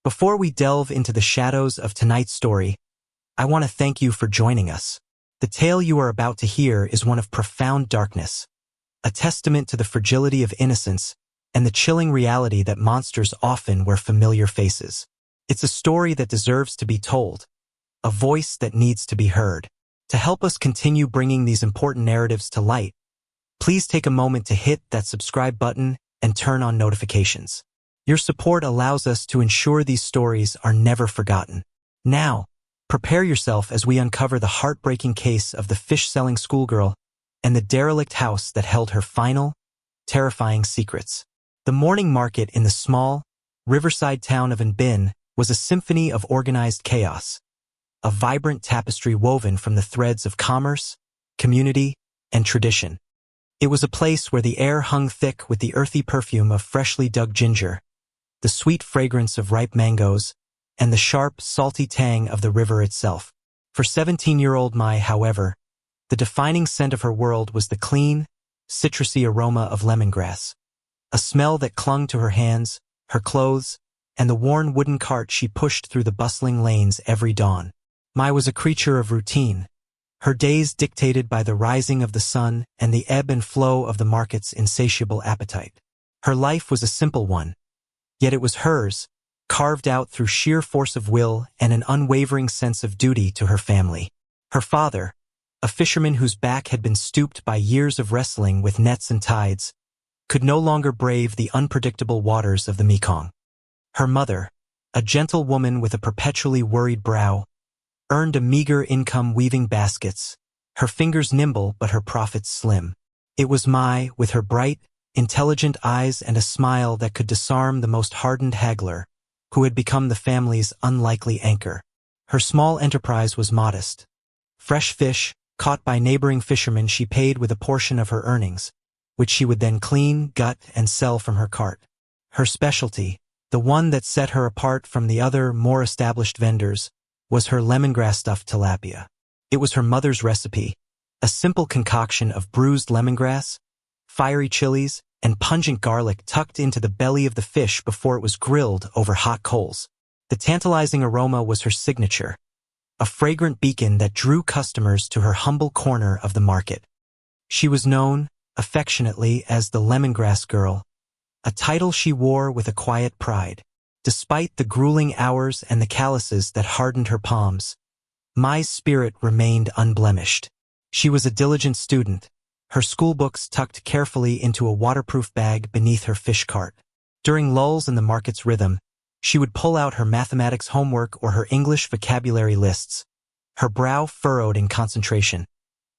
Before we delve into the shadows of tonight's story, I want to thank you for joining us. The tale you are about to hear is one of profound darkness, a testament to the fragility of innocence and the chilling reality that monsters often wear familiar faces. It's a story that deserves to be told, a voice that needs to be heard. To help us continue bringing these important narratives to light, please take a moment to hit that subscribe button and turn on notifications. Your support allows us to ensure these stories are never forgotten. Now, prepare yourself as we uncover the heartbreaking case of the fish-selling schoolgirl and the derelict house that held her final, terrifying secrets. The morning market in the small, riverside town of R.aped was a symphony of organized chaos, a vibrant tapestry woven from the threads of commerce, community, and tradition. It was a place where the air hung thick with the earthy perfume of freshly dug ginger, the sweet fragrance of ripe mangoes, and the sharp, salty tang of the river itself. For 17-year-old Mai, however, the defining scent of her world was the clean, citrusy aroma of lemongrass, a smell that clung to her hands, her clothes, and the worn wooden cart she pushed through the bustling lanes every dawn. Mai was a creature of routine, her days dictated by the rising of the sun and the ebb and flow of the market's insatiable appetite. Her life was a simple one, yet it was hers, carved out through sheer force of will and an unwavering sense of duty to her family. Her father, a fisherman whose back had been stooped by years of wrestling with nets and tides, could no longer brave the unpredictable waters of the Mekong. Her mother, a gentle woman with a perpetually worried brow, earned a meager income weaving baskets, her fingers nimble but her profits slim. It was Mai, with her bright, intelligent eyes and a smile that could disarm the most hardened haggler, who had become the family's unlikely anchor. Her small enterprise was modest. Fresh fish, caught by neighboring fishermen, she paid with a portion of her earnings, which she would then clean, gut, and sell from her cart. Her specialty, the one that set her apart from the other, more established vendors, was her lemongrass-stuffed tilapia. It was her mother's recipe, a simple concoction of bruised lemongrass, fiery chilies, and pungent garlic tucked into the belly of the fish before it was grilled over hot coals. The tantalizing aroma was her signature, a fragrant beacon that drew customers to her humble corner of the market. She was known, affectionately, as the lemongrass girl, a title she wore with a quiet pride. Despite the grueling hours and the calluses that hardened her palms, Mai's spirit remained unblemished. She was a diligent student, her schoolbooks tucked carefully into a waterproof bag beneath her fish cart. During lulls in the market's rhythm, she would pull out her mathematics homework or her English vocabulary lists, her brow furrowed in concentration,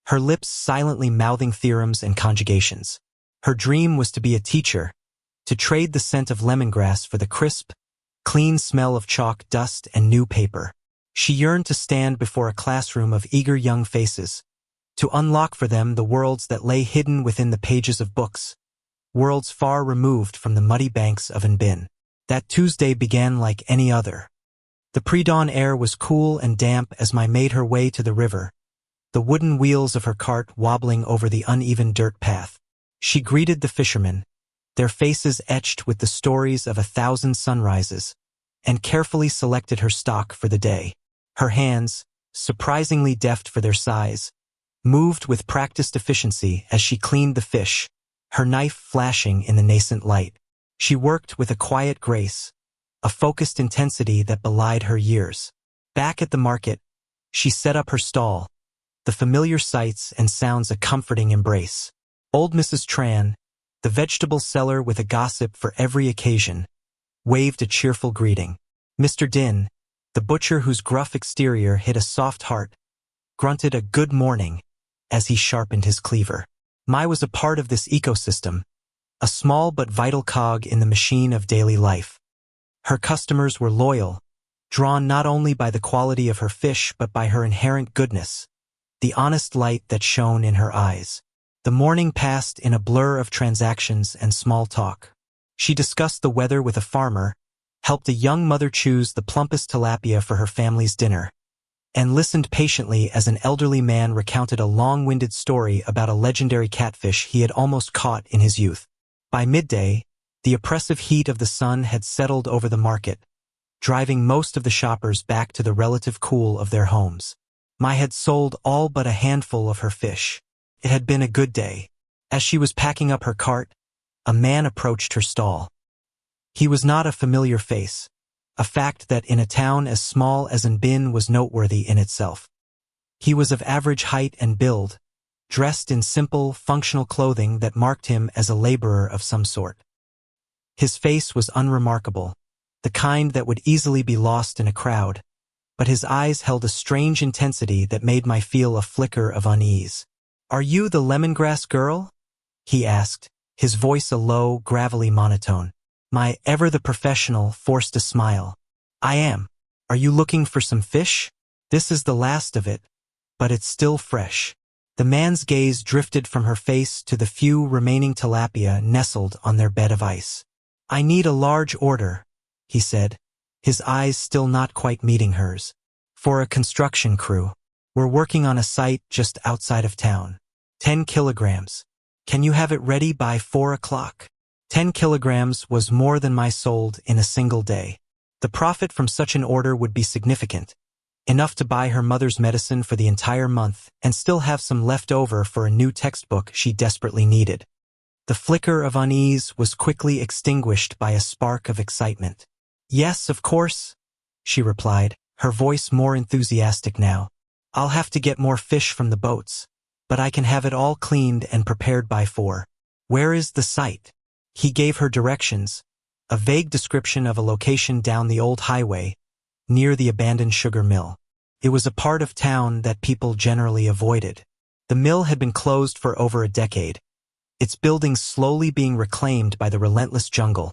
her lips silently mouthing theorems and conjugations. Her dream was to be a teacher, to trade the scent of lemongrass for the crisp, clean smell of chalk, dust, and new paper. She yearned to stand before a classroom of eager young faces, to unlock for them the worlds that lay hidden within the pages of books, worlds far removed from the muddy banks of R.aped. That Tuesday began like any other. The pre-dawn air was cool and damp as Mai made her way to the river, the wooden wheels of her cart wobbling over the uneven dirt path. She greeted the fishermen, their faces etched with the stories of 1,000 sunrises, and carefully selected her stock for the day. Her hands, surprisingly deft for their size, moved with practiced efficiency as she cleaned the fish, her knife flashing in the nascent light. She worked with a quiet grace, a focused intensity that belied her years. Back at the market, she set up her stall, the familiar sights and sounds a comforting embrace. Old Mrs. Tran, the vegetable seller with a gossip for every occasion, waved a cheerful greeting. Mr. Din, the butcher whose gruff exterior hid a soft heart, grunted a good morning as he sharpened his cleaver. Mai was a part of this ecosystem, a small but vital cog in the machine of daily life. Her customers were loyal, drawn not only by the quality of her fish but by her inherent goodness, the honest light that shone in her eyes. The morning passed in a blur of transactions and small talk. She discussed the weather with a farmer, helped a young mother choose the plumpest tilapia for her family's dinner, and listened patiently as an elderly man recounted a long-winded story about a legendary catfish he had almost caught in his youth. By midday, the oppressive heat of the sun had settled over the market, driving most of the shoppers back to the relative cool of their homes. Mai had sold all but a handful of her fish. It had been a good day. As she was packing up her cart, a man approached her stall. He was not a familiar face, a fact that in a town as small as Bin was noteworthy in itself. He was of average height and build, dressed in simple, functional clothing that marked him as a laborer of some sort. His face was unremarkable, the kind that would easily be lost in a crowd, but his eyes held a strange intensity that made Mai feel a flicker of unease. "Are you the lemongrass girl?" he asked, his voice a low, gravelly monotone. Mai, ever the professional, forced a smile. "I am. Are you looking for some fish? This is the last of it, but it's still fresh." The man's gaze drifted from her face to the few remaining tilapia nestled on their bed of ice. "I need a large order," he said, his eyes still not quite meeting hers. "For a construction crew. We're working on a site just outside of town. 10 kilograms. Can you have it ready by 4 o'clock? 10 kilograms was more than Mai sold in a single day. The profit from such an order would be significant, enough to buy her mother's medicine for the entire month and still have some left over for a new textbook she desperately needed. The flicker of unease was quickly extinguished by a spark of excitement. "Yes, of course," she replied, her voice more enthusiastic now. "I'll have to get more fish from the boats, but I can have it all cleaned and prepared by 4. Where is the site?" He gave her directions, a vague description of a location down the old highway, near the abandoned sugar mill. It was a part of town that people generally avoided. The mill had been closed for over a decade, its buildings slowly being reclaimed by the relentless jungle,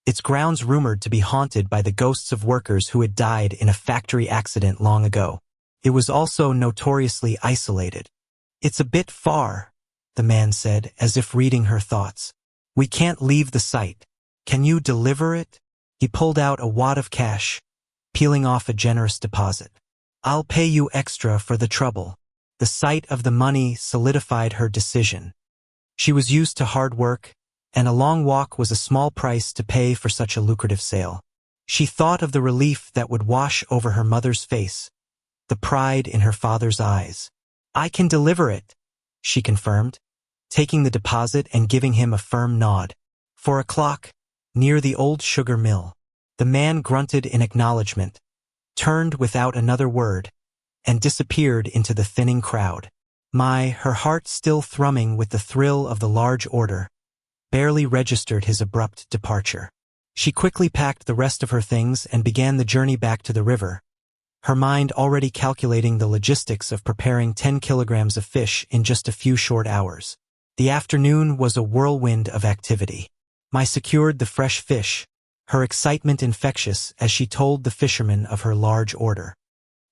its grounds rumored to be haunted by the ghosts of workers who had died in a factory accident long ago. It was also notoriously isolated. "It's a bit far," the man said, as if reading her thoughts. "We can't leave the site. Can you deliver it?" He pulled out a wad of cash, peeling off a generous deposit. "I'll pay you extra for the trouble." The sight of the money solidified her decision. She was used to hard work, and a long walk was a small price to pay for such a lucrative sale. She thought of the relief that would wash over her mother's face, the pride in her father's eyes. "I can deliver it," she confirmed, taking the deposit and giving him a firm nod. 4 o'clock, near the old sugar mill. The man grunted in acknowledgement, turned without another word, and disappeared into the thinning crowd. Mai, her heart still thrumming with the thrill of the large order, barely registered his abrupt departure. She quickly packed the rest of her things and began the journey back to the river, her mind already calculating the logistics of preparing 10 kilograms of fish in just a few short hours. The afternoon was a whirlwind of activity. Mai secured the fresh fish, her excitement infectious as she told the fisherman of her large order.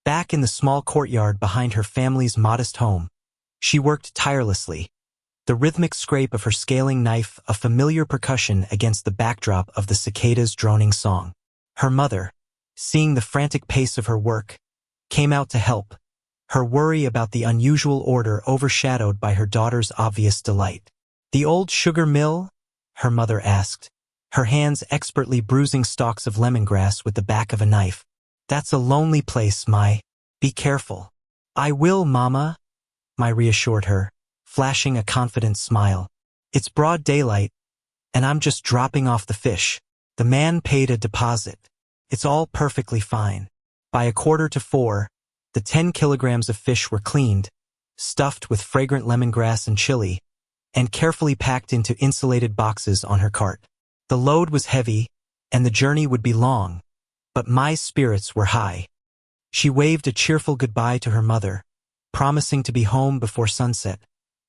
Back in the small courtyard behind her family's modest home, she worked tirelessly, the rhythmic scrape of her scaling knife a familiar percussion against the backdrop of the cicadas' droning song. Her mother, seeing the frantic pace of her work, came out to help, her worry about the unusual order overshadowed by her daughter's obvious delight. "The old sugar mill?" her mother asked, her hands expertly bruising stalks of lemongrass with the back of a knife. "That's a lonely place, Mai. Be careful." "I will, Mama," Mai reassured her, flashing a confident smile. "It's broad daylight, and I'm just dropping off the fish." The man paid a deposit. "It's all perfectly fine." By 3:45, the 10 kilograms of fish were cleaned, stuffed with fragrant lemongrass and chili, and carefully packed into insulated boxes on her cart. The load was heavy, and the journey would be long, but Mai's spirits were high. She waved a cheerful goodbye to her mother, promising to be home before sunset,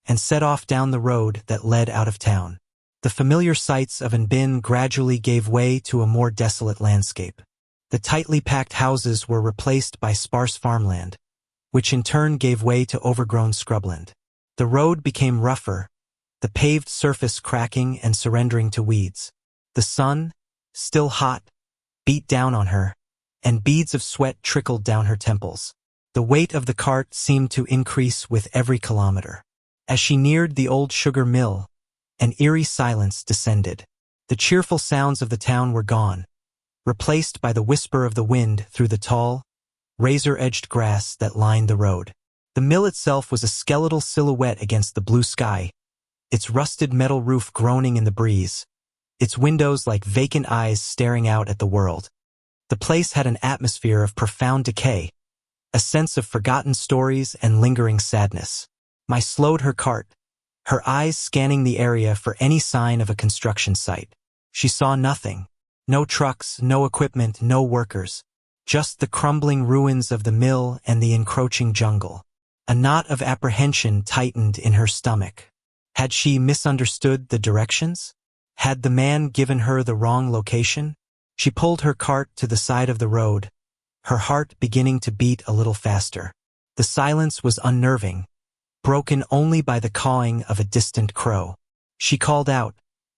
and set off down the road that led out of town. The familiar sights of Bin gradually gave way to a more desolate landscape. The tightly packed houses were replaced by sparse farmland, which in turn gave way to overgrown scrubland. The road became rougher, the paved surface cracking and surrendering to weeds. The sun, still hot, beat down on her, and beads of sweat trickled down her temples. The weight of the cart seemed to increase with every kilometer. As she neared the old sugar mill, an eerie silence descended. The cheerful sounds of the town were gone, replaced by the whisper of the wind through the tall, razor-edged grass that lined the road. The mill itself was a skeletal silhouette against the blue sky, its rusted metal roof groaning in the breeze, its windows like vacant eyes staring out at the world. The place had an atmosphere of profound decay, a sense of forgotten stories and lingering sadness. Mai slowed her cart, her eyes scanning the area for any sign of a construction site. She saw nothing. No trucks, no equipment, no workers. Just the crumbling ruins of the mill and the encroaching jungle. A knot of apprehension tightened in her stomach. Had she misunderstood the directions? Had the man given her the wrong location? She pulled her cart to the side of the road, her heart beginning to beat a little faster. The silence was unnerving, broken only by the cawing of a distant crow. She called out,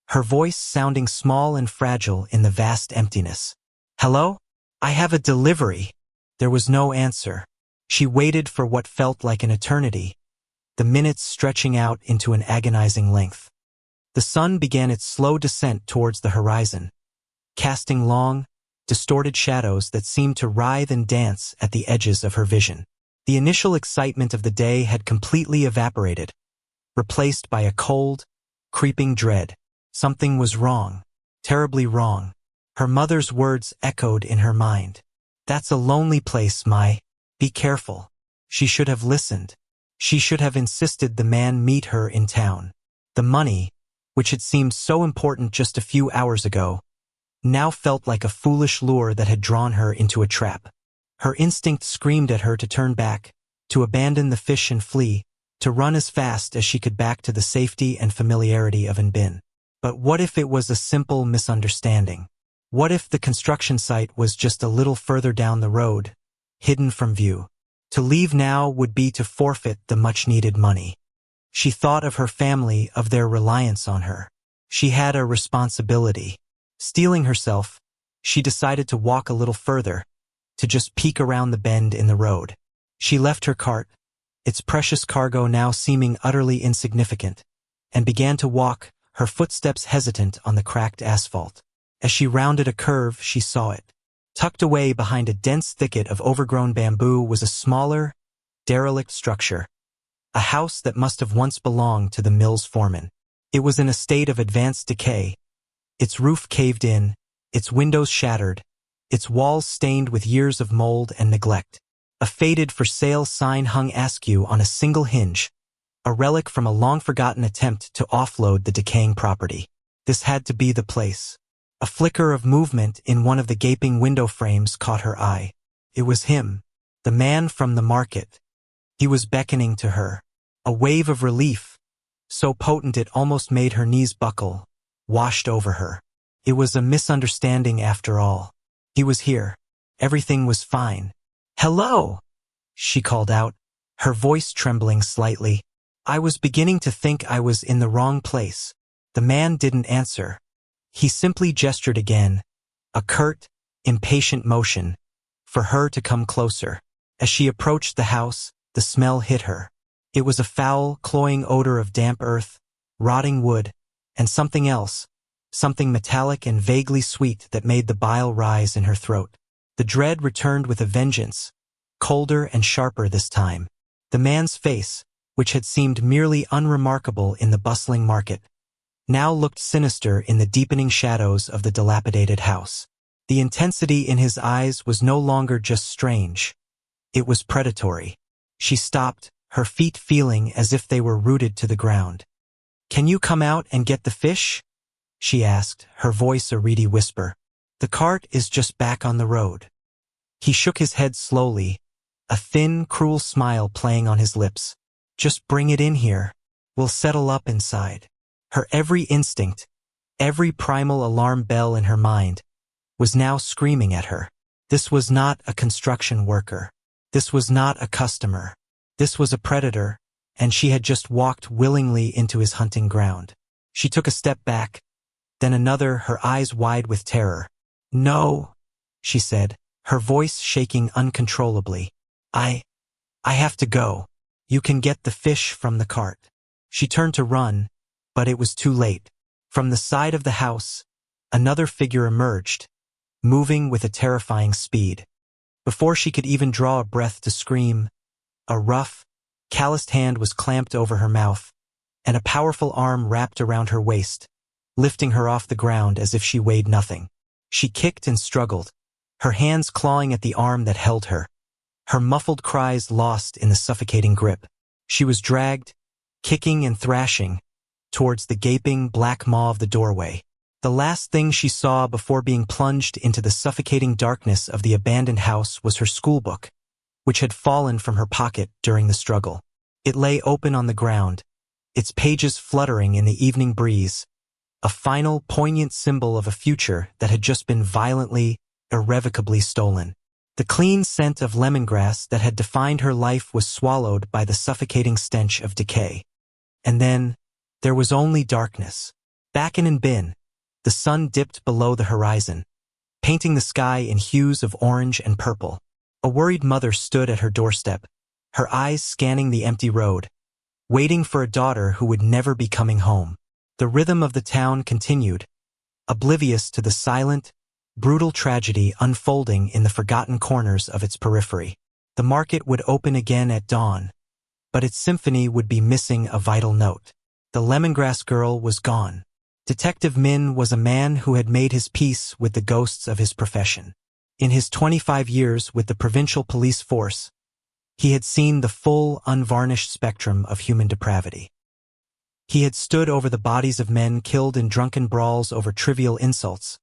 her voice sounding small and fragile in the vast emptiness. "Hello? I have a delivery." There was no answer. She waited for what felt like an eternity, the minutes stretching out into an agonizing length. The sun began its slow descent towards the horizon, casting long, distorted shadows that seemed to writhe and dance at the edges of her vision. The initial excitement of the day had completely evaporated, replaced by a cold, creeping dread. Something was wrong, terribly wrong. Her mother's words echoed in her mind. "That's a lonely place, Mai. Be careful." She should have listened. She should have insisted the man meet her in town. The money, which had seemed so important just a few hours ago, now felt like a foolish lure that had drawn her into a trap. Her instinct screamed at her to turn back, to abandon the fish and flee, to run as fast as she could back to the safety and familiarity of Bin. But what if it was a simple misunderstanding? What if the construction site was just a little further down the road, hidden from view? To leave now would be to forfeit the much-needed money. She thought of her family, of their reliance on her. She had a responsibility. Steeling herself, she decided to walk a little further, to just peek around the bend in the road. She left her cart, its precious cargo now seeming utterly insignificant, and began to walk, her footsteps hesitant on the cracked asphalt. As she rounded a curve, she saw it. Tucked away behind a dense thicket of overgrown bamboo was a smaller, derelict structure, a house that must have once belonged to the mill's foreman. It was in a state of advanced decay, its roof caved in, its windows shattered, its walls stained with years of mold and neglect. A faded for sale sign hung askew on a single hinge, a relic from a long-forgotten attempt to offload the decaying property. This had to be the place. A flicker of movement in one of the gaping window frames caught her eye. It was him, the man from the market. He was beckoning to her. A wave of relief, so potent it almost made her knees buckle, washed over her. It was a misunderstanding after all. He was here. Everything was fine. "Hello!" she called out, her voice trembling slightly. "I was beginning to think I was in the wrong place." The man didn't answer. He simply gestured again, a curt, impatient motion, for her to come closer. As she approached the house, the smell hit her. It was a foul, cloying odor of damp earth, rotting wood, and something else, something metallic and vaguely sweet that made the bile rise in her throat. The dread returned with a vengeance, colder and sharper this time. The man's face, which had seemed merely unremarkable in the bustling market, now looked sinister in the deepening shadows of the dilapidated house. The intensity in his eyes was no longer just strange. It was predatory. She stopped, her feet feeling as if they were rooted to the ground. "Can you come out and get the fish?" she asked, her voice a reedy whisper. "The cart is just back on the road." He shook his head slowly, a thin, cruel smile playing on his lips. "Just bring it in here. We'll settle up inside." Her every instinct, every primal alarm bell in her mind, was now screaming at her. This was not a construction worker. This was not a customer. This was a predator, and she had just walked willingly into his hunting ground. She took a step back, then another, her eyes wide with terror. "No," she said, her voice shaking uncontrollably. I have to go. You can get the fish from the cart." She turned to run, but it was too late. From the side of the house, another figure emerged, moving with a terrifying speed. Before she could even draw a breath to scream, a rough, calloused hand was clamped over her mouth, and a powerful arm wrapped around her waist, lifting her off the ground as if she weighed nothing. She kicked and struggled, her hands clawing at the arm that held her, her muffled cries lost in the suffocating grip. She was dragged, kicking and thrashing, towards the gaping black maw of the doorway. The last thing she saw before being plunged into the suffocating darkness of the abandoned house was her schoolbook, which had fallen from her pocket during the struggle. It lay open on the ground, its pages fluttering in the evening breeze, a final, poignant symbol of a future that had just been violently, irrevocably stolen. The clean scent of lemongrass that had defined her life was swallowed by the suffocating stench of decay. And then, there was only darkness. Back in bin, the sun dipped below the horizon, painting the sky in hues of orange and purple. A worried mother stood at her doorstep, her eyes scanning the empty road, waiting for a daughter who would never be coming home. The rhythm of the town continued, oblivious to the silent, brutal tragedy unfolding in the forgotten corners of its periphery. The market would open again at dawn, but its symphony would be missing a vital note. The lemongrass girl was gone. Detective Min was a man who had made his peace with the ghosts of his profession. In his 25 years with the provincial police force, he had seen the full, unvarnished spectrum of human depravity. He had stood over the bodies of men killed in drunken brawls over trivial insults.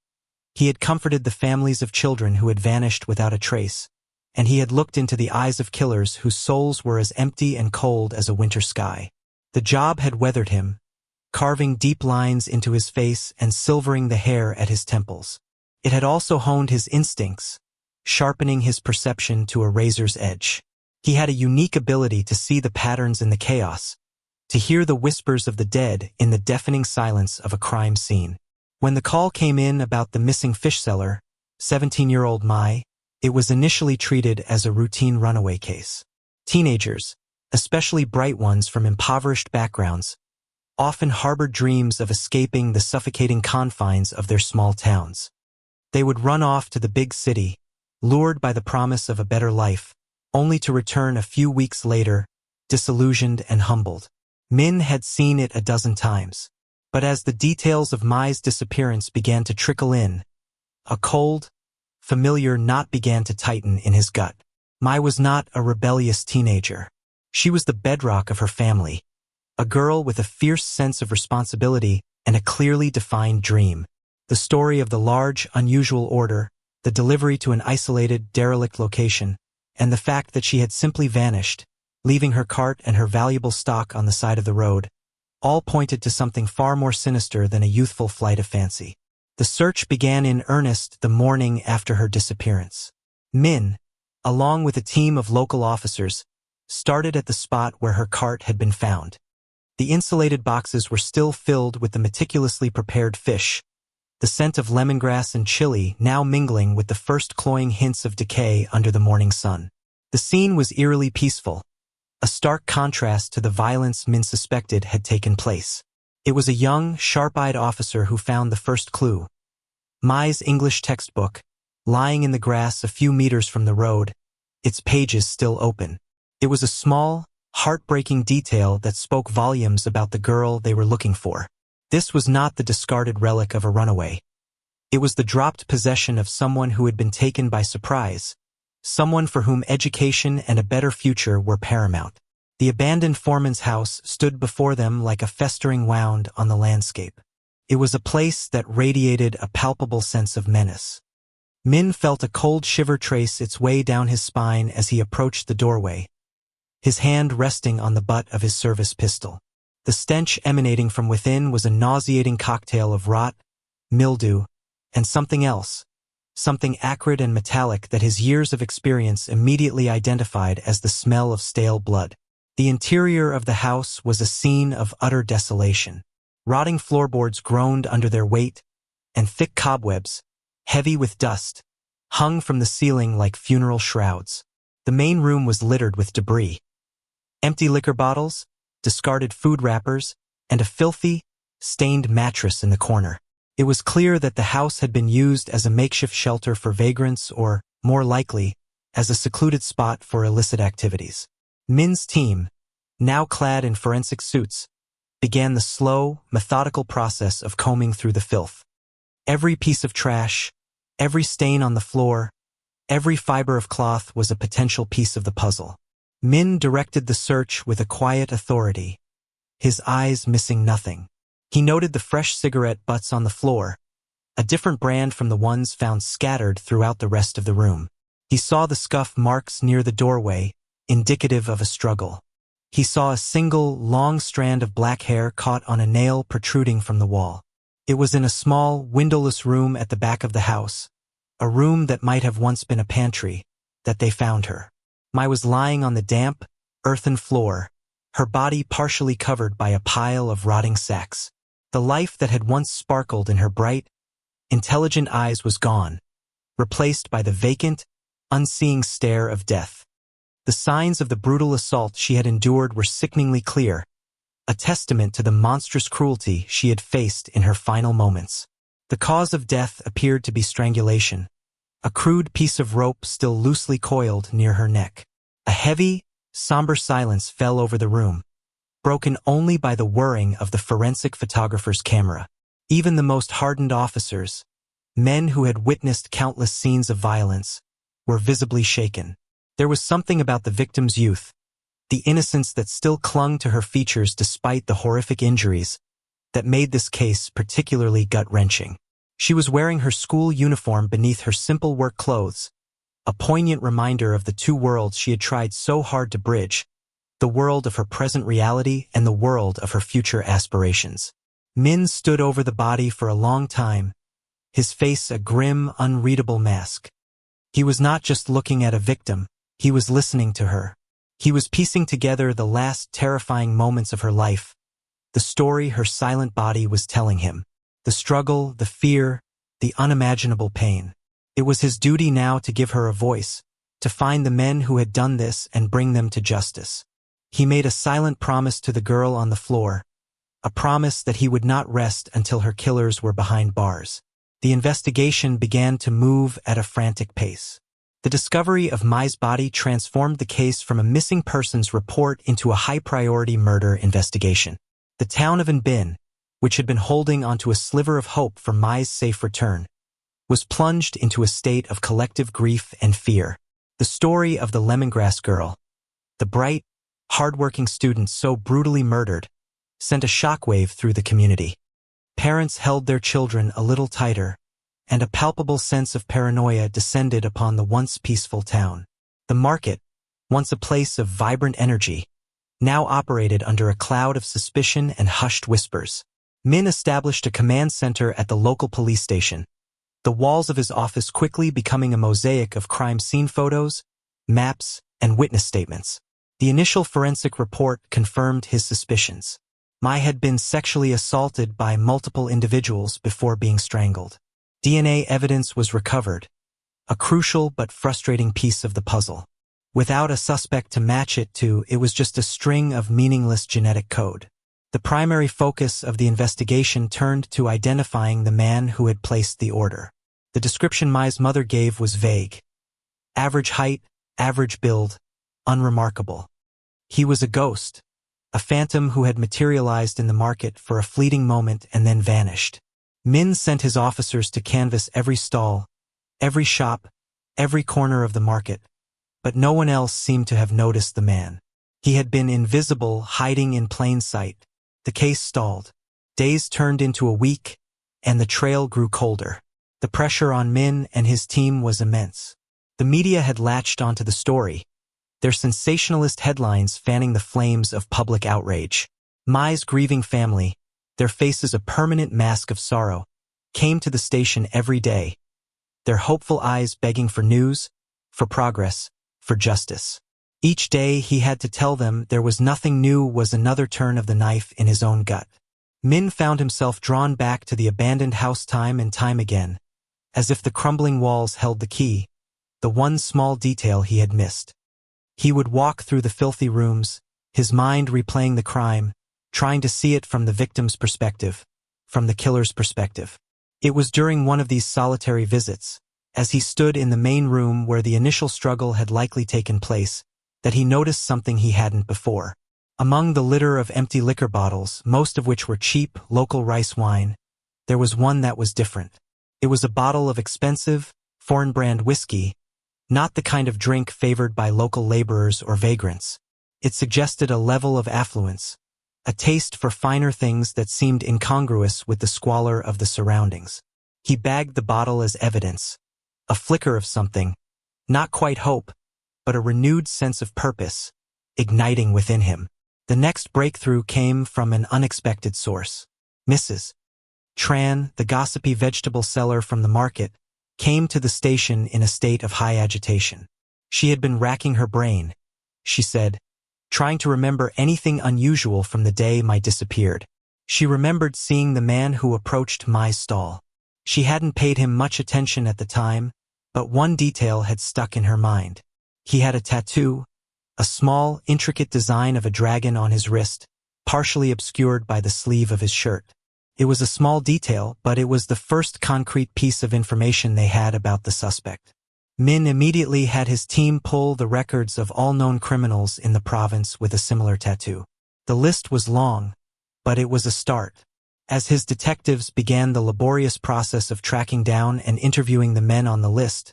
He had comforted the families of children who had vanished without a trace, and he had looked into the eyes of killers whose souls were as empty and cold as a winter sky. The job had weathered him, carving deep lines into his face and silvering the hair at his temples. It had also honed his instincts, sharpening his perception to a razor's edge. He had a unique ability to see the patterns in the chaos, to hear the whispers of the dead in the deafening silence of a crime scene. When the call came in about the missing fish seller, 17-year-old Mai, it was initially treated as a routine runaway case. Teenagers, especially bright ones from impoverished backgrounds, often harbored dreams of escaping the suffocating confines of their small towns. They would run off to the big city, lured by the promise of a better life, only to return a few weeks later, disillusioned and humbled. Min had seen it a dozen times. But as the details of Mai's disappearance began to trickle in, a cold, familiar knot began to tighten in his gut. Mai was not a rebellious teenager. She was the bedrock of her family, a girl with a fierce sense of responsibility and a clearly defined dream. The story of the large, unusual order, the delivery to an isolated, derelict location, and the fact that she had simply vanished, leaving her cart and her valuable stock on the side of the road, all pointed to something far more sinister than a youthful flight of fancy. The search began in earnest the morning after her disappearance. Min, along with a team of local officers, started at the spot where her cart had been found. The insulated boxes were still filled with the meticulously prepared fish, the scent of lemongrass and chili now mingling with the first cloying hints of decay under the morning sun. The scene was eerily peaceful, a stark contrast to the violence Min suspected had taken place. It was a young, sharp-eyed officer who found the first clue. Mai's English textbook, lying in the grass a few meters from the road, its pages still open. It was a small, heartbreaking detail that spoke volumes about the girl they were looking for. This was not the discarded relic of a runaway. It was the dropped possession of someone who had been taken by surprise, someone for whom education and a better future were paramount. The abandoned foreman's house stood before them like a festering wound on the landscape. It was a place that radiated a palpable sense of menace. Min felt a cold shiver trace its way down his spine as he approached the doorway, his hand resting on the butt of his service pistol. The stench emanating from within was a nauseating cocktail of rot, mildew, and something else, something acrid and metallic that his years of experience immediately identified as the smell of stale blood. The interior of the house was a scene of utter desolation. Rotting floorboards groaned under their weight, and thick cobwebs, heavy with dust, hung from the ceiling like funeral shrouds. The main room was littered with debris. Empty liquor bottles, discarded food wrappers, and a filthy, stained mattress in the corner. It was clear that the house had been used as a makeshift shelter for vagrants or, more likely, as a secluded spot for illicit activities. Min's team, now clad in forensic suits, began the slow, methodical process of combing through the filth. Every piece of trash, every stain on the floor, every fiber of cloth was a potential piece of the puzzle. Min directed the search with a quiet authority, his eyes missing nothing. He noted the fresh cigarette butts on the floor, a different brand from the ones found scattered throughout the rest of the room. He saw the scuff marks near the doorway, indicative of a struggle. He saw a single, long strand of black hair caught on a nail protruding from the wall. It was in a small, windowless room at the back of the house, a room that might have once been a pantry, that they found her. Mai was lying on the damp, earthen floor, her body partially covered by a pile of rotting sacks. The life that had once sparkled in her bright, intelligent eyes was gone, replaced by the vacant, unseeing stare of death. The signs of the brutal assault she had endured were sickeningly clear, a testament to the monstrous cruelty she had faced in her final moments. The cause of death appeared to be strangulation, a crude piece of rope still loosely coiled near her neck. A heavy, somber silence fell over the room, broken only by the whirring of the forensic photographer's camera. Even the most hardened officers, men who had witnessed countless scenes of violence, were visibly shaken. There was something about the victim's youth, the innocence that still clung to her features despite the horrific injuries, that made this case particularly gut-wrenching. She was wearing her school uniform beneath her simple work clothes, a poignant reminder of the two worlds she had tried so hard to bridge, the world of her present reality and the world of her future aspirations. Min stood over the body for a long time, his face a grim, unreadable mask. He was not just looking at a victim, he was listening to her. He was piecing together the last terrifying moments of her life, the story her silent body was telling him, the struggle, the fear, the unimaginable pain. It was his duty now to give her a voice, to find the men who had done this and bring them to justice. He made a silent promise to the girl on the floor, a promise that he would not rest until her killers were behind bars. The investigation began to move at a frantic pace. The discovery of Mai's body transformed the case from a missing persons report into a high-priority murder investigation. The town of Bin, which had been holding onto a sliver of hope for Mai's safe return, was plunged into a state of collective grief and fear. The story of the lemongrass girl, the bright, hard-working student so brutally murdered, sent a shockwave through the community. Parents held their children a little tighter, and a palpable sense of paranoia descended upon the once peaceful town. The market, once a place of vibrant energy, now operated under a cloud of suspicion and hushed whispers. Min established a command center at the local police station, the walls of his office quickly becoming a mosaic of crime scene photos, maps, and witness statements. The initial forensic report confirmed his suspicions. Mai had been sexually assaulted by multiple individuals before being strangled. DNA evidence was recovered, a crucial but frustrating piece of the puzzle. Without a suspect to match it to, it was just a string of meaningless genetic code. The primary focus of the investigation turned to identifying the man who had placed the order. The description Mai's mother gave was vague. Average height, average build, unremarkable. He was a ghost, a phantom who had materialized in the market for a fleeting moment and then vanished. Min sent his officers to canvass every stall, every shop, every corner of the market, but no one else seemed to have noticed the man. He had been invisible, hiding in plain sight. The case stalled. Days turned into a week, and the trail grew colder. The pressure on Min and his team was immense. The media had latched onto the story, their sensationalist headlines fanning the flames of public outrage. Mai's grieving family, their faces a permanent mask of sorrow, came to the station every day, their hopeful eyes begging for news, for progress, for justice. Each day he had to tell them there was nothing new, was another turn of the knife in his own gut. Min found himself drawn back to the abandoned house time and time again, as if the crumbling walls held the key, the one small detail he had missed. He would walk through the filthy rooms, his mind replaying the crime, trying to see it from the victim's perspective, from the killer's perspective. It was during one of these solitary visits, as he stood in the main room where the initial struggle had likely taken place, that he noticed something he hadn't before. Among the litter of empty liquor bottles, most of which were cheap, local rice wine, there was one that was different. It was a bottle of expensive, foreign-brand whiskey, not the kind of drink favored by local laborers or vagrants. It suggested a level of affluence, a taste for finer things that seemed incongruous with the squalor of the surroundings. He bagged the bottle as evidence, a flicker of something, not quite hope, but a renewed sense of purpose, igniting within him. The next breakthrough came from an unexpected source. Mrs. Tran, the gossipy vegetable seller from the market, came to the station in a state of high agitation. She had been racking her brain, she said, trying to remember anything unusual from the day Mai disappeared. She remembered seeing the man who approached Mai's stall. She hadn't paid him much attention at the time, but one detail had stuck in her mind. He had a tattoo, a small, intricate design of a dragon on his wrist, partially obscured by the sleeve of his shirt. It was a small detail, but it was the first concrete piece of information they had about the suspect. Min immediately had his team pull the records of all known criminals in the province with a similar tattoo. The list was long, but it was a start. As his detectives began the laborious process of tracking down and interviewing the men on the list,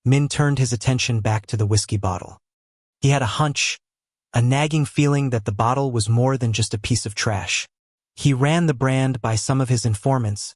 Min turned his attention back to the whiskey bottle. He had a hunch, a nagging feeling that the bottle was more than just a piece of trash. He ran the brand by some of his informants,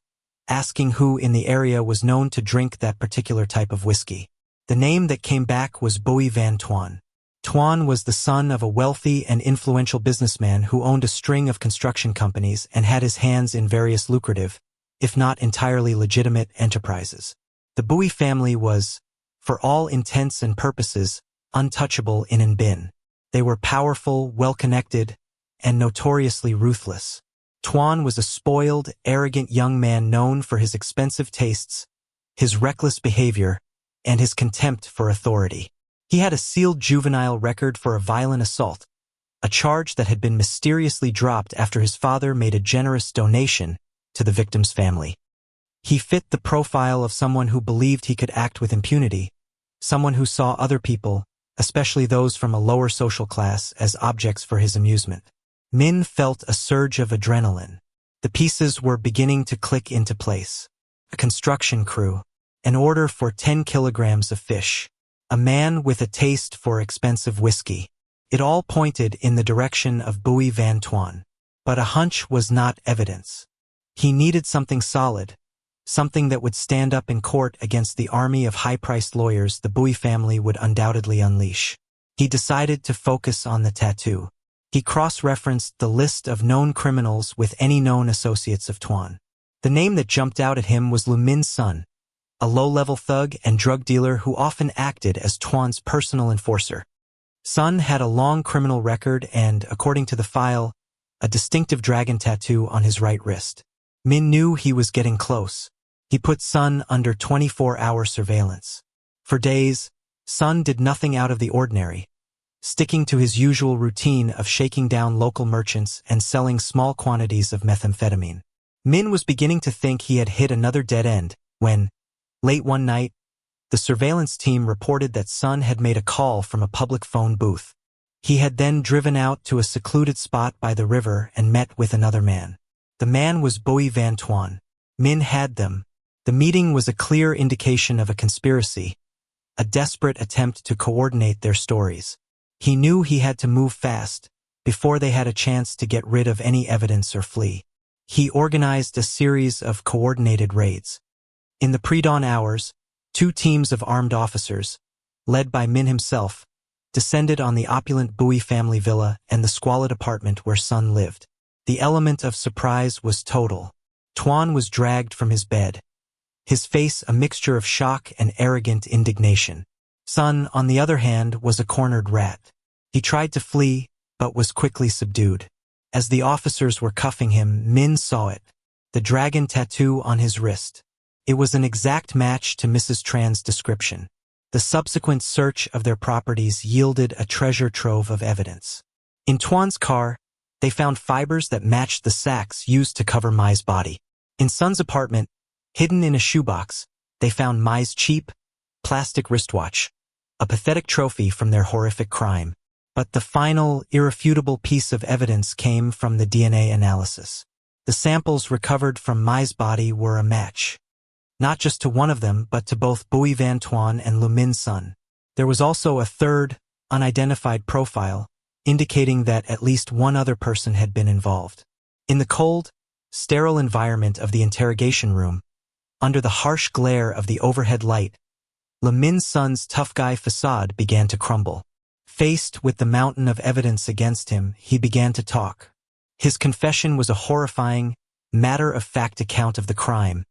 asking who in the area was known to drink that particular type of whiskey. The name that came back was Bowie Van Tuan. Tuan was the son of a wealthy and influential businessman who owned a string of construction companies and had his hands in various lucrative, if not entirely legitimate, enterprises. The Bowie family was, for all intents and purposes, untouchable in Bin. They were powerful, well-connected, and notoriously ruthless. Tuan was a spoiled, arrogant young man known for his expensive tastes, his reckless behavior, and his contempt for authority. He had a sealed juvenile record for a violent assault, a charge that had been mysteriously dropped after his father made a generous donation to the victim's family. He fit the profile of someone who believed he could act with impunity, someone who saw other people, especially those from a lower social class, as objects for his amusement. Min felt a surge of adrenaline. The pieces were beginning to click into place. A construction crew, an order for 10 kilograms of fish, a man with a taste for expensive whiskey. It all pointed in the direction of Bowie Van Tuan. But a hunch was not evidence. He needed something solid, something that would stand up in court against the army of high-priced lawyers the Bowie family would undoubtedly unleash. He decided to focus on the tattoo. He cross-referenced the list of known criminals with any known associates of Tuan. The name that jumped out at him was Lu Min's son, a low-level thug and drug dealer who often acted as Tuan's personal enforcer. Sun had a long criminal record and, according to the file, a distinctive dragon tattoo on his right wrist. Min knew he was getting close. He put Sun under 24-hour surveillance. For days, Sun did nothing out of the ordinary, sticking to his usual routine of shaking down local merchants and selling small quantities of methamphetamine. Min was beginning to think he had hit another dead end when, late one night, the surveillance team reported that Sun had made a call from a public phone booth. He had then driven out to a secluded spot by the river and met with another man. The man was Bowie Van Tuan. Min had them. The meeting was a clear indication of a conspiracy, a desperate attempt to coordinate their stories. He knew he had to move fast, before they had a chance to get rid of any evidence or flee. He organized a series of coordinated raids. In the pre-dawn hours, 2 teams of armed officers, led by Min himself, descended on the opulent Bowie family villa and the squalid apartment where Sun lived. The element of surprise was total. Tuan was dragged from his bed, his face a mixture of shock and arrogant indignation. Sun, on the other hand, was a cornered rat. He tried to flee, but was quickly subdued. As the officers were cuffing him, Min saw it, the dragon tattoo on his wrist. It was an exact match to Mrs. Tran's description. The subsequent search of their properties yielded a treasure trove of evidence. In Tuan's car, they found fibers that matched the sacks used to cover Mai's body. In Sun's apartment, Hidden in a shoebox, they found Mai's cheap, plastic wristwatch, a pathetic trophy from their horrific crime. But the final, irrefutable piece of evidence came from the DNA analysis. The samples recovered from Mai's body were a match. Not just to one of them, but to both Bui Van Tuan and Lu Min Sun. There was also a third, unidentified profile, indicating that at least one other person had been involved. In the cold, sterile environment of the interrogation room, under the harsh glare of the overhead light, Lu Min Sun's tough guy facade began to crumble. Faced with the mountain of evidence against him, he began to talk. His confession was a horrifying, matter-of-fact account of the crime,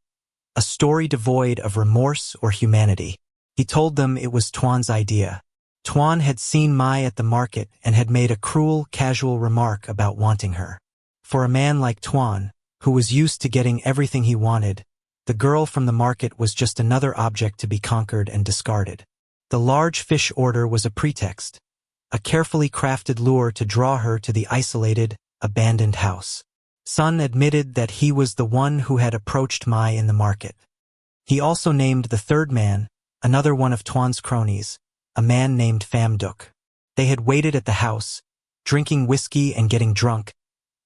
a story devoid of remorse or humanity. He told them it was Tuan's idea. Tuan had seen Mai at the market and had made a cruel, casual remark about wanting her. For a man like Tuan, who was used to getting everything he wanted, the girl from the market was just another object to be conquered and discarded. The large fish order was a pretext, a carefully crafted lure to draw her to the isolated, abandoned house. Sun admitted that he was the one who had approached Mai in the market. He also named the third man, another one of Tuan's cronies, a man named Pham Duc. They had waited at the house, drinking whiskey and getting drunk,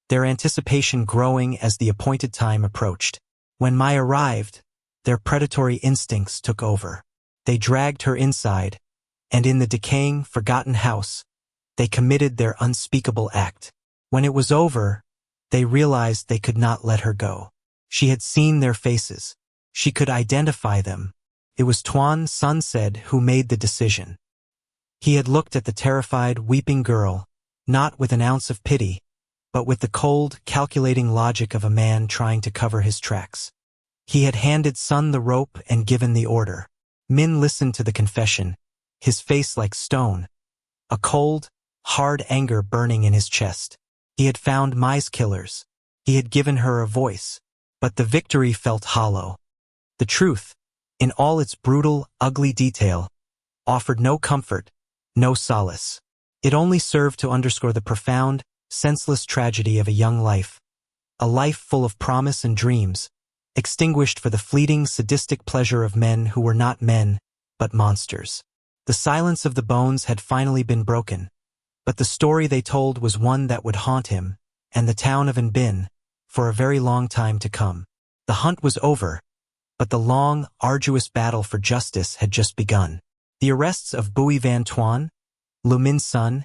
their anticipation growing as the appointed time approached. When Mai arrived, their predatory instincts took over. They dragged her inside, and in the decaying, forgotten house, they committed their unspeakable act. When it was over, they realized they could not let her go. She had seen their faces. She could identify them. It was Tuan, Sun said, who made the decision. He had looked at the terrified, weeping girl, not with an ounce of pity, but with the cold, calculating logic of a man trying to cover his tracks. He had handed Sun the rope and given the order. Min listened to the confession, his face like stone, a cold, hard anger burning in his chest. He had found Mai's killers. He had given her a voice. But the victory felt hollow. The truth, in all its brutal, ugly detail, offered no comfort, no solace. It only served to underscore the profound, senseless tragedy of a young life, a life full of promise and dreams, extinguished for the fleeting, sadistic pleasure of men who were not men, but monsters. The silence of the bones had finally been broken, but the story they told was one that would haunt him, and the town of Bin, for a very long time to come. The hunt was over, but the long, arduous battle for justice had just begun. The arrests of Bui Van Tuan, Lu Min Sun,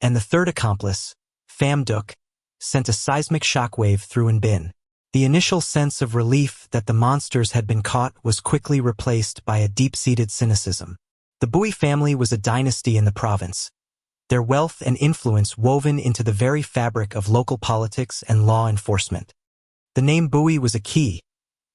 and the third accomplice, Pham Duc, sent a seismic shockwave through Bin. The initial sense of relief that the monsters had been caught was quickly replaced by a deep-seated cynicism. The Bui family was a dynasty in the province, their wealth and influence woven into the very fabric of local politics and law enforcement. The name Bui was a key,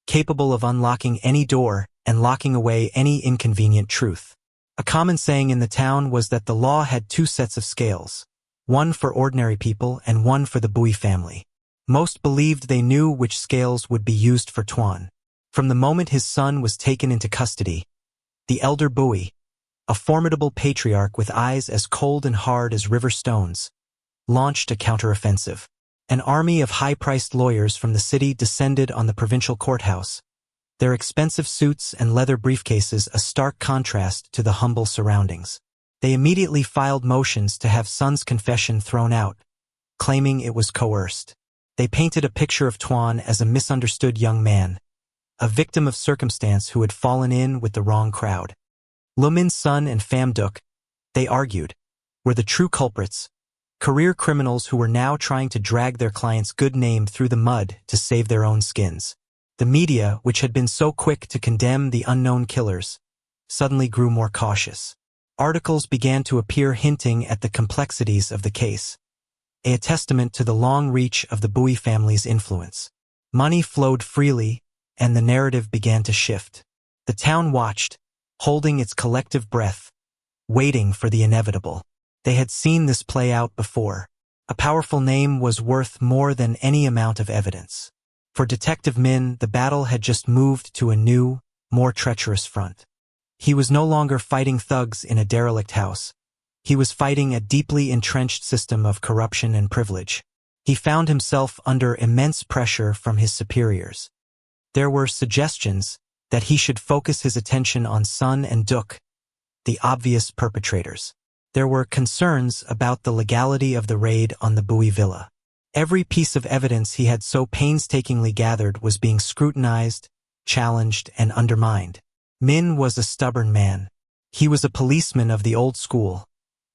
capable of unlocking any door and locking away any inconvenient truth. A common saying in the town was that the law had two sets of scales, one for ordinary people and one for the Bui family. Most believed they knew which scales would be used for Tuan. From the moment his son was taken into custody, the elder Bui, a formidable patriarch with eyes as cold and hard as river stones, launched a counteroffensive. An army of high-priced lawyers from the city descended on the provincial courthouse, their expensive suits and leather briefcases a stark contrast to the humble surroundings. They immediately filed motions to have Sun's confession thrown out, claiming it was coerced. They painted a picture of Tuan as a misunderstood young man, a victim of circumstance who had fallen in with the wrong crowd. Lu Min Sun and Pham Duc, they argued, were the true culprits, career criminals who were now trying to drag their client's good name through the mud to save their own skins. The media, which had been so quick to condemn the unknown killers, suddenly grew more cautious. Articles began to appear hinting at the complexities of the case, a testament to the long reach of the Bui family's influence. Money flowed freely, and the narrative began to shift. The town watched, holding its collective breath, waiting for the inevitable. They had seen this play out before. A powerful name was worth more than any amount of evidence. For Detective Min, the battle had just moved to a new, more treacherous front. He was no longer fighting thugs in a derelict house. He was fighting a deeply entrenched system of corruption and privilege. He found himself under immense pressure from his superiors. There were suggestions that he should focus his attention on Sun and Duke, the obvious perpetrators. There were concerns about the legality of the raid on the Bowie villa. Every piece of evidence he had so painstakingly gathered was being scrutinized, challenged, and undermined. Min was a stubborn man. He was a policeman of the old school,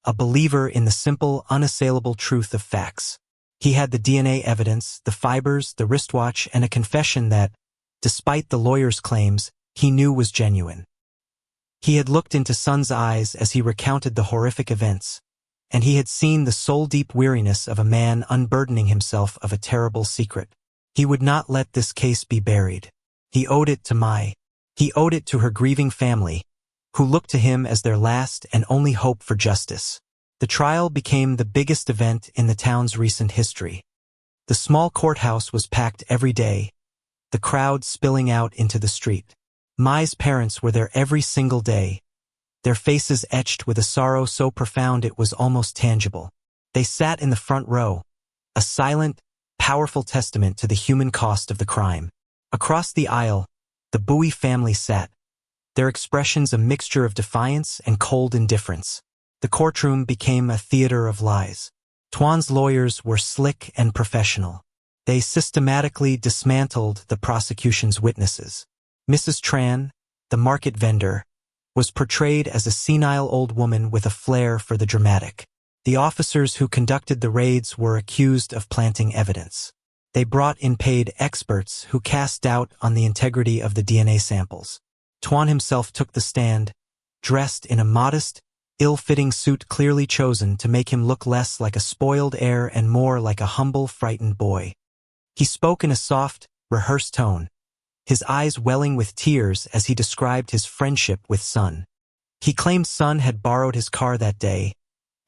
a believer in the simple, unassailable truth of facts. He had the DNA evidence, the fibers, the wristwatch, and a confession that, despite the lawyer's claims, he knew was genuine. He had looked into Sun's eyes as he recounted the horrific events, and he had seen the soul-deep weariness of a man unburdening himself of a terrible secret. He would not let this case be buried. He owed it to Mai. He owed it to her grieving family, who looked to him as their last and only hope for justice. The trial became the biggest event in the town's recent history. The small courthouse was packed every day, the crowd spilling out into the street. Mai's parents were there every single day, their faces etched with a sorrow so profound it was almost tangible. They sat in the front row, a silent, powerful testament to the human cost of the crime. Across the aisle, the Bowie family sat, their expressions a mixture of defiance and cold indifference. The courtroom became a theater of lies. Tuan's lawyers were slick and professional. They systematically dismantled the prosecution's witnesses. Mrs. Tran, the market vendor, was portrayed as a senile old woman with a flair for the dramatic. The officers who conducted the raids were accused of planting evidence. They brought in paid experts who cast doubt on the integrity of the DNA samples. Tuan himself took the stand, dressed in a modest, ill-fitting suit clearly chosen to make him look less like a spoiled heir and more like a humble, frightened boy. He spoke in a soft, rehearsed tone, his eyes welling with tears as he described his friendship with Sun. He claimed Sun had borrowed his car that day,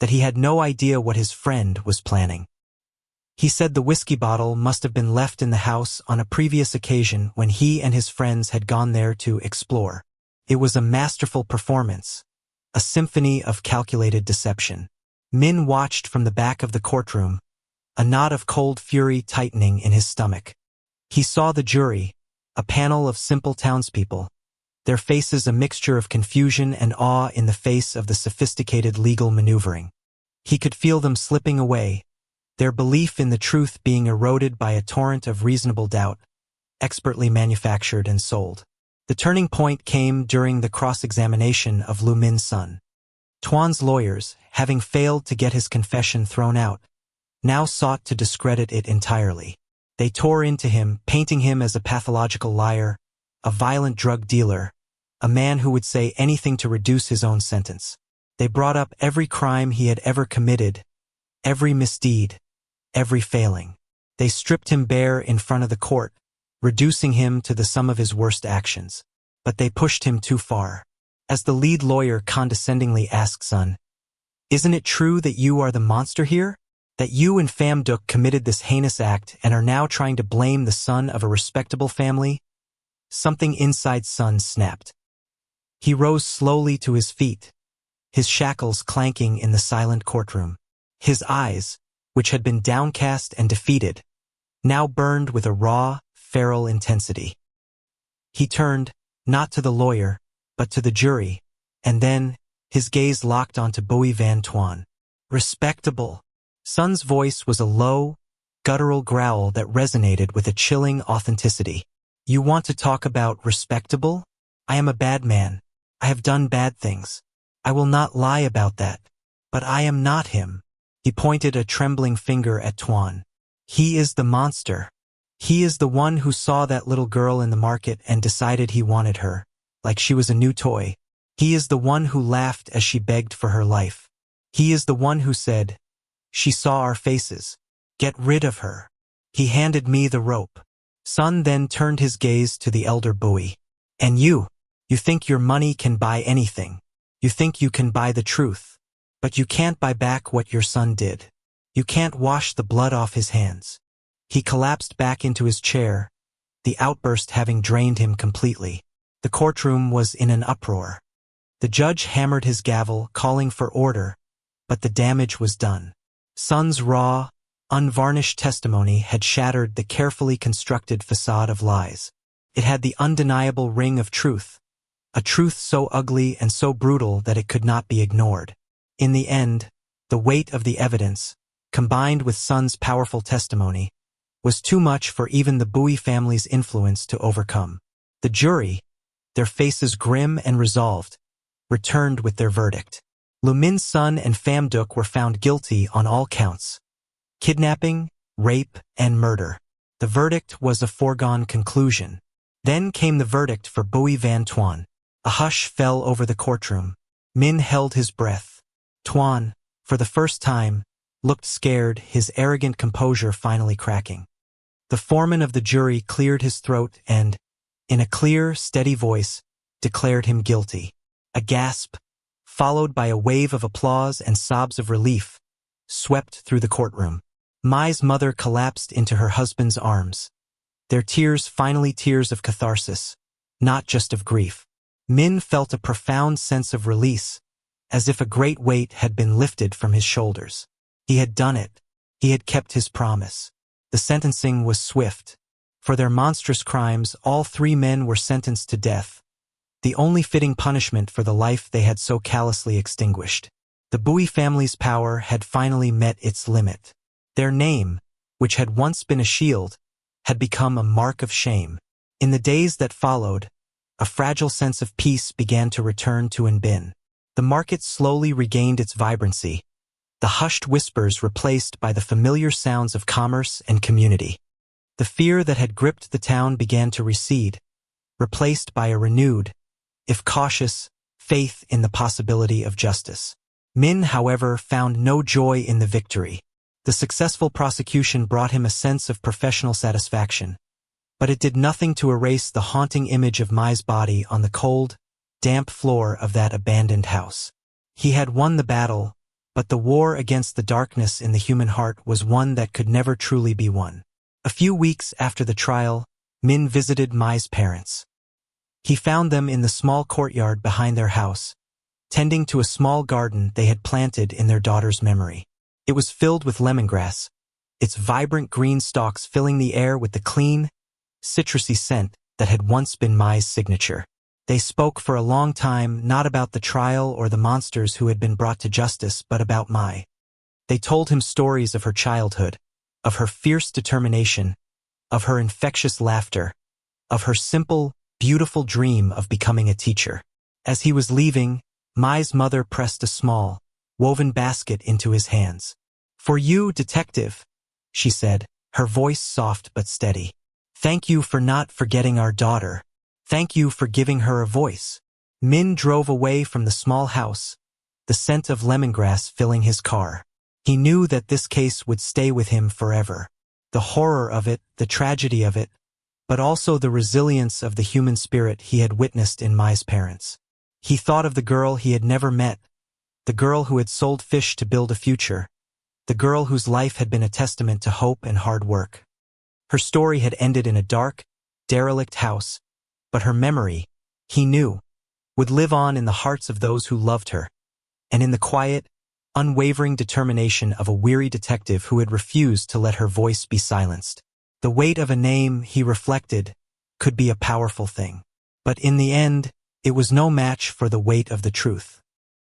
that he had no idea what his friend was planning. He said the whiskey bottle must have been left in the house on a previous occasion when he and his friends had gone there to explore. It was a masterful performance, a symphony of calculated deception. Min watched from the back of the courtroom, a knot of cold fury tightening in his stomach. He saw the jury, a panel of simple townspeople, their faces a mixture of confusion and awe in the face of the sophisticated legal maneuvering. He could feel them slipping away, their belief in the truth being eroded by a torrent of reasonable doubt, expertly manufactured and sold. The turning point came during the cross-examination of Lu Min's son. Tuan's lawyers, having failed to get his confession thrown out, now sought to discredit it entirely. They tore into him, painting him as a pathological liar, a violent drug dealer, a man who would say anything to reduce his own sentence. They brought up every crime he had ever committed, every misdeed, every failing. They stripped him bare in front of the court, reducing him to the sum of his worst actions. But they pushed him too far. As the lead lawyer condescendingly asked Sun, "Isn't it true that you are the monster here? That you and Pham Duc committed this heinous act and are now trying to blame the son of a respectable family?" Something inside Sun snapped. He rose slowly to his feet, his shackles clanking in the silent courtroom. His eyes, which had been downcast and defeated, now burned with a raw, feral intensity. He turned, not to the lawyer, but to the jury, and then, his gaze locked onto Bowie Van Tuan. "Respectable." Sun's voice was a low, guttural growl that resonated with a chilling authenticity. "You want to talk about respectable? I am a bad man. I have done bad things. I will not lie about that. But I am not him." He pointed a trembling finger at Tuan. "He is the monster. He is the one who saw that little girl in the market and decided he wanted her, like she was a new toy. He is the one who laughed as she begged for her life. He is the one who said, 'She saw our faces. Get rid of her.' He handed me the rope." Sun then turned his gaze to the elder Bowie. "And you think your money can buy anything. You think you can buy the truth. But you can't buy back what your son did. You can't wash the blood off his hands." He collapsed back into his chair, the outburst having drained him completely. The courtroom was in an uproar. The judge hammered his gavel, calling for order, but the damage was done. Sun's raw, unvarnished testimony had shattered the carefully constructed facade of lies. It had the undeniable ring of truth, a truth so ugly and so brutal that it could not be ignored. In the end, the weight of the evidence, combined with Son's powerful testimony, was too much for even the Bowie family's influence to overcome. The jury, their faces grim and resolved, returned with their verdict. Min's son and Pham Duc were found guilty on all counts: kidnapping, rape, and murder. The verdict was a foregone conclusion. Then came the verdict for Bowie Van Tuan. A hush fell over the courtroom. Min held his breath. Tuan, for the first time, looked scared, his arrogant composure finally cracking. The foreman of the jury cleared his throat and, in a clear, steady voice, declared him guilty. A gasp, followed by a wave of applause and sobs of relief, swept through the courtroom. Mai's mother collapsed into her husband's arms. Their tears finally tears of catharsis, not just of grief. Min felt a profound sense of release, as if a great weight had been lifted from his shoulders. He had done it. He had kept his promise. The sentencing was swift. For their monstrous crimes, all three men were sentenced to death, the only fitting punishment for the life they had so callously extinguished. The Bowie family's power had finally met its limit. Their name, which had once been a shield, had become a mark of shame. In the days that followed, a fragile sense of peace began to return to Bin. The market slowly regained its vibrancy, the hushed whispers replaced by the familiar sounds of commerce and community. The fear that had gripped the town began to recede, replaced by a renewed, if cautious, faith in the possibility of justice. Min, however, found no joy in the victory. The successful prosecution brought him a sense of professional satisfaction, but it did nothing to erase the haunting image of Mai's body on the cold, damp floor of that abandoned house. He had won the battle, but the war against the darkness in the human heart was one that could never truly be won. A few weeks after the trial, Min visited Mai's parents. He found them in the small courtyard behind their house, tending to a small garden they had planted in their daughter's memory. It was filled with lemongrass, its vibrant green stalks filling the air with the clean, citrusy scent that had once been Mai's signature. They spoke for a long time not about the trial or the monsters who had been brought to justice, but about Mai. They told him stories of her childhood, of her fierce determination, of her infectious laughter, of her simple, beautiful dream of becoming a teacher. As he was leaving, Mai's mother pressed a small, woven basket into his hands. "For you, detective," she said, her voice soft but steady. "Thank you for not forgetting our daughter. Thank you for giving her a voice." Min drove away from the small house, the scent of lemongrass filling his car. He knew that this case would stay with him forever. The horror of it, the tragedy of it, but also the resilience of the human spirit he had witnessed in Mai's parents. He thought of the girl he had never met, the girl who had sold fish to build a future, the girl whose life had been a testament to hope and hard work. Her story had ended in a dark, derelict house, but her memory, he knew, would live on in the hearts of those who loved her, and in the quiet, unwavering determination of a weary detective who had refused to let her voice be silenced. The weight of a name, he reflected, could be a powerful thing. But in the end, it was no match for the weight of the truth.